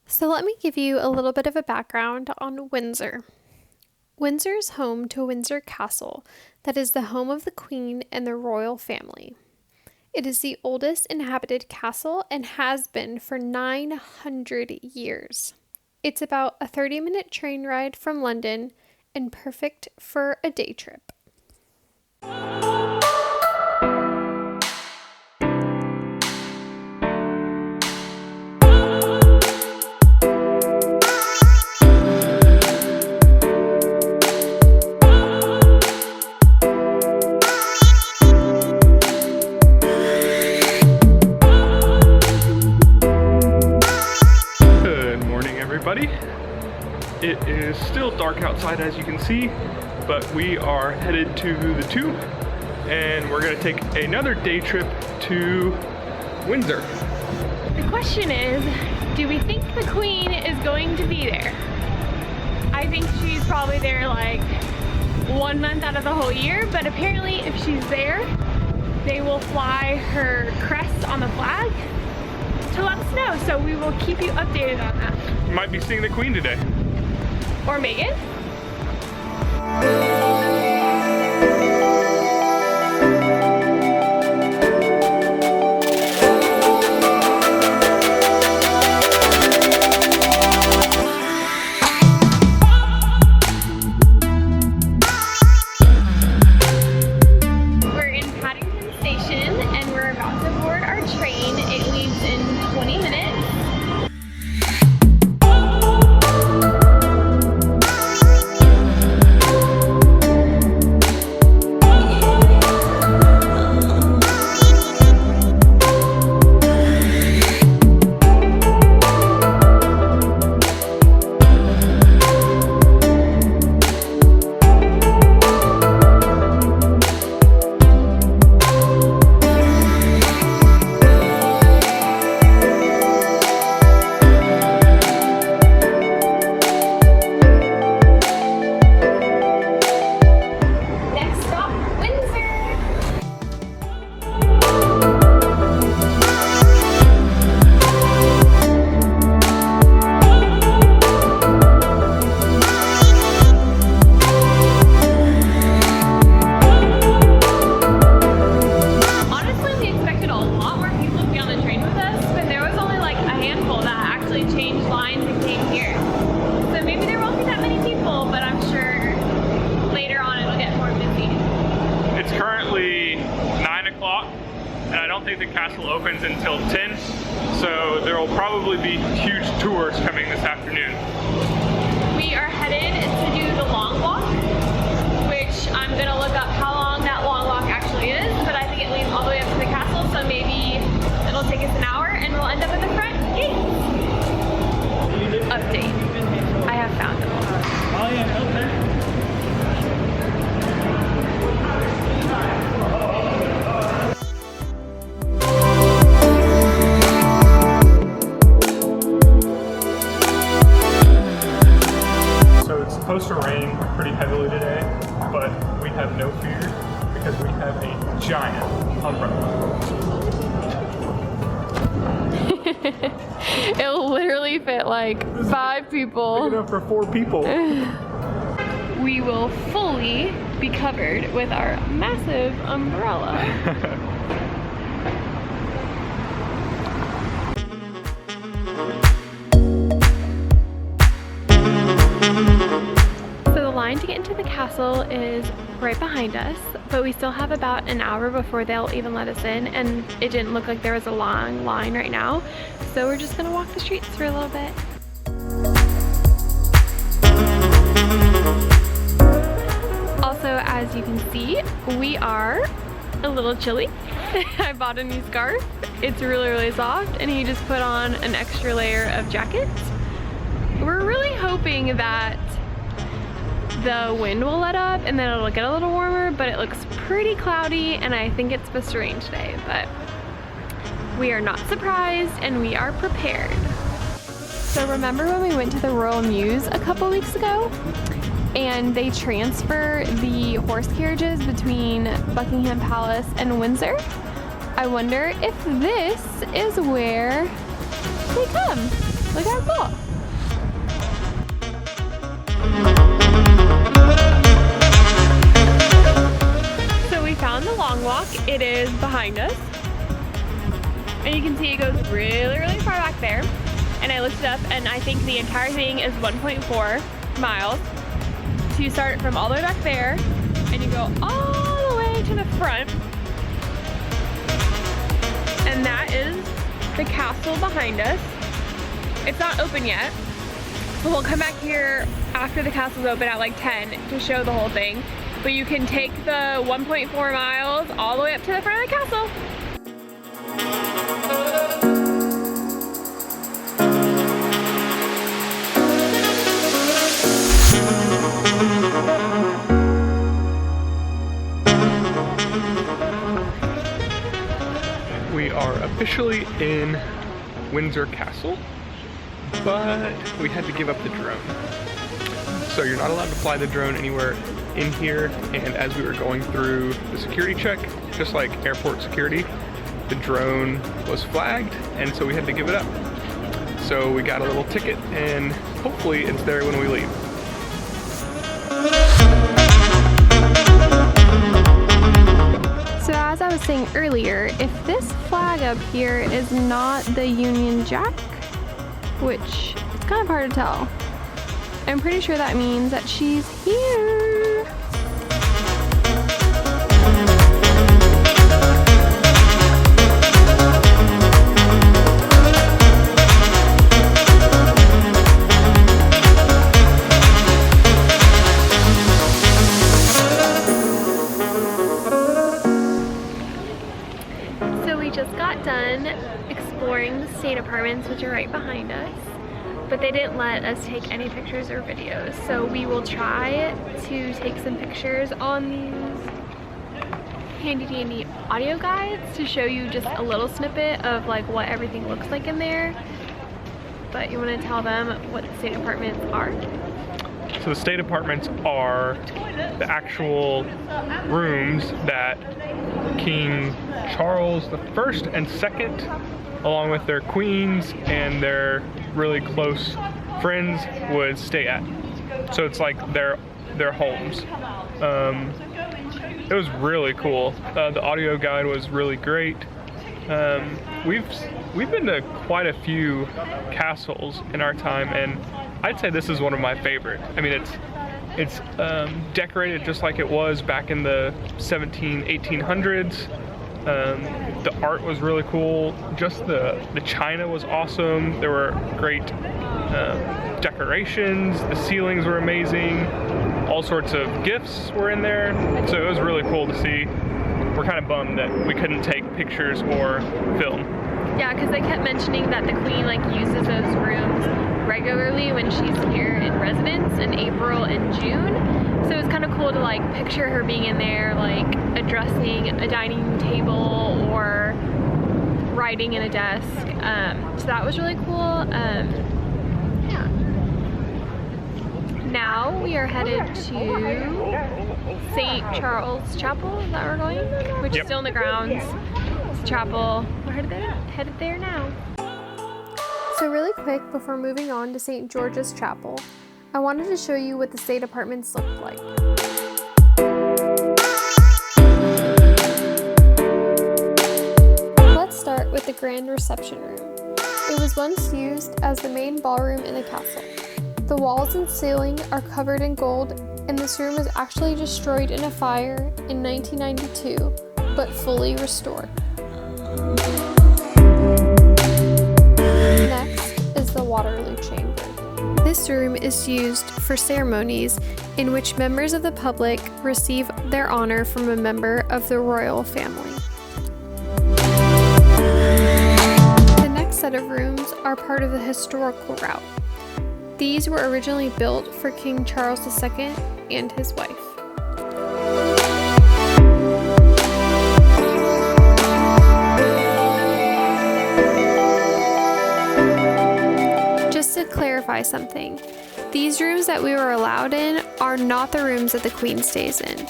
So let me give you a little bit of a background on Windsor. Windsor is home to Windsor Castle that is the home of the Queen and the royal family. It is the oldest inhabited castle and has been for 900 years. It's about a 30-minute train ride from London and perfect for a day trip. It is still dark outside, as you can see, but we are headed to the Tube and we're going to take another day trip to Windsor. The question is, do we think the Queen is going to be there? I think she's probably there like 1 month out of the whole year, but apparently if she's there, they will fly her crest on the flag to let us know, so we will keep you updated on that. You might be seeing the Queen today. Or Megan. We're in Paddington Station and we're about to board our train. It leaves in 20 minutes. The castle opens until 10, so there will probably be huge tours coming this afternoon. We are headed to do the long walk, which I'm going to look up how long that long walk actually is, but I think it leads all the way up to the castle, so maybe it'll take us an hour and we'll end up at the front gate. Update. I have found them. Oh yeah, okay. Supposed to rain pretty heavily today, but we have no fear because we have a giant umbrella. It'll literally fit like 5 people. Big enough for 4 people. We will fully be covered with our massive umbrella. To get into the castle is right behind us, but we still have about an hour before they'll even let us in, and it didn't look like there was a long line right now, so we're just gonna walk the streets for a little bit. Also, as you can see, we are a little chilly. I bought a new scarf. It's really soft, and he just put on an extra layer of jackets. We're really hoping that the wind will let up and then it'll get a little warmer, but it looks pretty cloudy and I think it's supposed to rain today, but we are not surprised and we are prepared. So remember when we went to the Royal Mews a couple weeks ago and they transfer the horse carriages between Buckingham Palace and Windsor? I wonder if this is where they come. Look how cool. So we found the long walk. It is behind us. And you can see it goes really, really far back there. And I looked it up, and I think the entire thing is 1.4 miles. So you start from all the way back there, and you go all the way to the front. And that is the castle behind us. It's not open yet, so we'll come back here after the castle's open at like 10 to show the whole thing. But you can take the 1.4 miles all the way up to the front of the castle. We are officially in Windsor Castle, but we had to give up the drone. So you're not allowed to fly the drone anywhere in here, and as we were going through the security check, just like airport security, the drone was flagged, and so we had to give it up. So we got a little ticket, and hopefully it's there when we leave. So as I was saying earlier, if this flag up here is not the Union Jack, which it's kind of hard to tell, I'm pretty sure that means that she's here. Done exploring the state apartments, which are right behind us, but they didn't let us take any pictures or videos, so we will try to take some pictures on these handy dandy audio guides to show you just a little snippet of like what everything looks like in there. But you want to tell them what the state apartments are? So the state apartments are the actual rooms that King Charles I and II, along with their queens and their really close friends, would stay at. So it's like their homes. It was really cool. The audio guide was really great. We've been to quite a few castles in our time, and I'd say this is one of my favorite. I mean, it's decorated just like it was back in the 1800s. The art was really cool. Just the china was awesome. There were great decorations. The ceilings were amazing. All sorts of gifts were in there. So it was really cool to see. We're kind of bummed that we couldn't take pictures or film. Yeah, because they kept mentioning that the Queen like uses those rooms regularly when she's here in residence in April and June. So it's kind of cool to like picture her being in there, like addressing a dining table or writing in a desk. So that was really cool. Yeah. Now we are headed to St. Charles Chapel. Is that where we're going? Which is still in the grounds. It's a chapel. We're headed there now. So really quick, before moving on to St. George's Chapel, I wanted to show you what the state apartments look like. Let's start with the grand reception room. It was once used as the main ballroom in the castle. The walls and ceiling are covered in gold, and this room was actually destroyed in a fire in 1992, but fully restored. Next is the Waterloo Chamber. This room is used for ceremonies in which members of the public receive their honor from a member of the royal family. The next set of rooms are part of the historical route. These were originally built for King Charles II and his wife. Just to clarify something, these rooms that we were allowed in are not the rooms that the Queen stays in.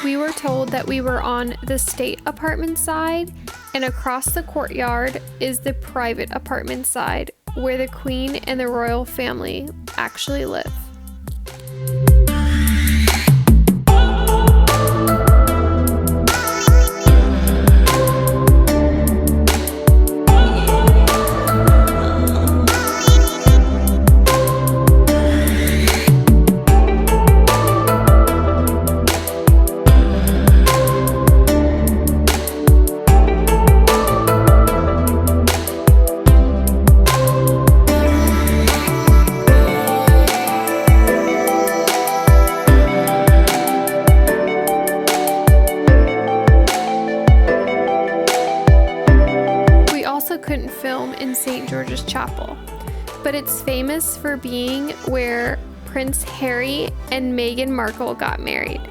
We were told that we were on the state apartment side, and across the courtyard is the private apartment side, where the Queen and the royal family actually live. Couldn't film in St. George's Chapel, but it's famous for being where Prince Harry and Meghan Markle got married.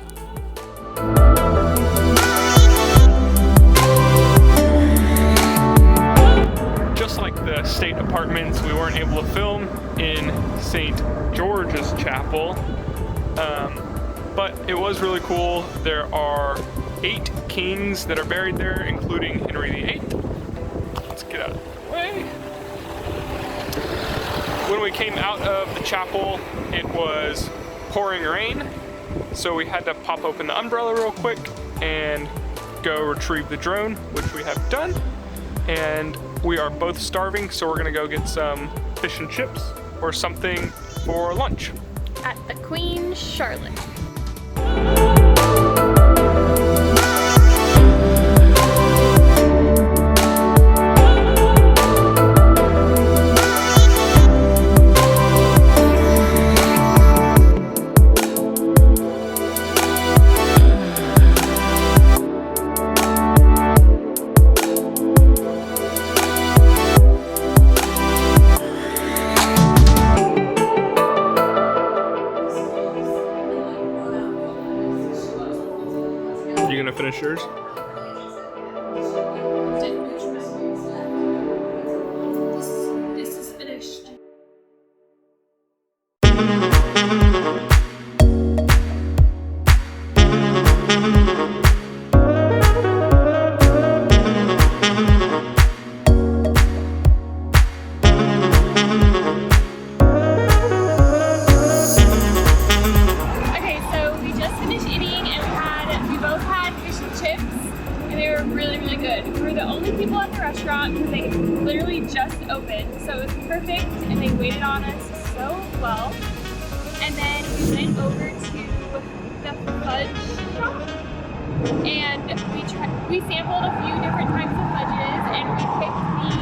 Just like the state apartments, we weren't able to film in St. George's Chapel, but it was really cool. There are 8 kings that are buried there, including Henry VIII. Let's get out of the way. When we came out of the chapel, it was pouring rain, so we had to pop open the umbrella real quick and go retrieve the drone, which we have done. And we are both starving, so we're gonna go get some fish and chips or something for lunch. At the Queen Charlotte. You gonna finish yours? This is finished. Really good. We were the only people at the restaurant because they literally just opened, so it was perfect, and they waited on us so well. And then we went over to the fudge shop, and we sampled a few different types of fudges, and we picked the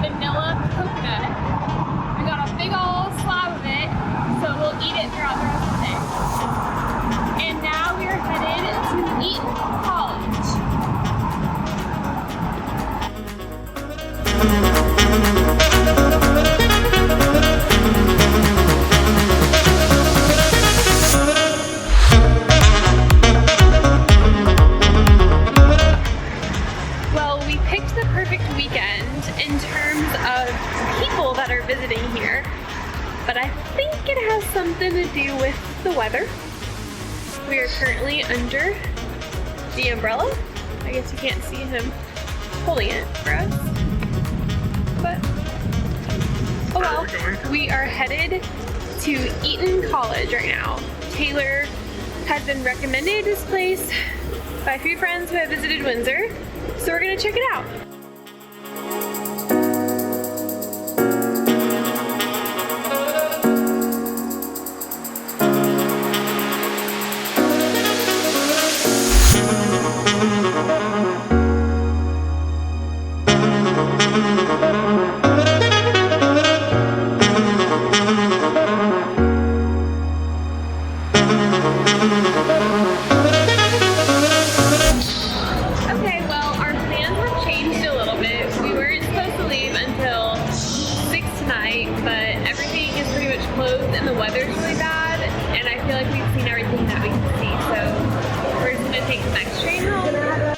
vanilla coconut. We got a big old slab of it, so we'll eat it throughout the rest of the day. And now we are headed to Eton College. Well, we picked the perfect weekend in terms of people that are visiting here, but I think it has something to do with the weather. We are currently under the umbrella. I guess you can't see him holding it for us. But, oh well, we are headed to Eton College right now. Taylor has been recommended this place by a few friends who have visited Windsor, so we're gonna check it out. And the weather's really bad, and I feel like we've seen everything that we can see, so we're just gonna take the next train home.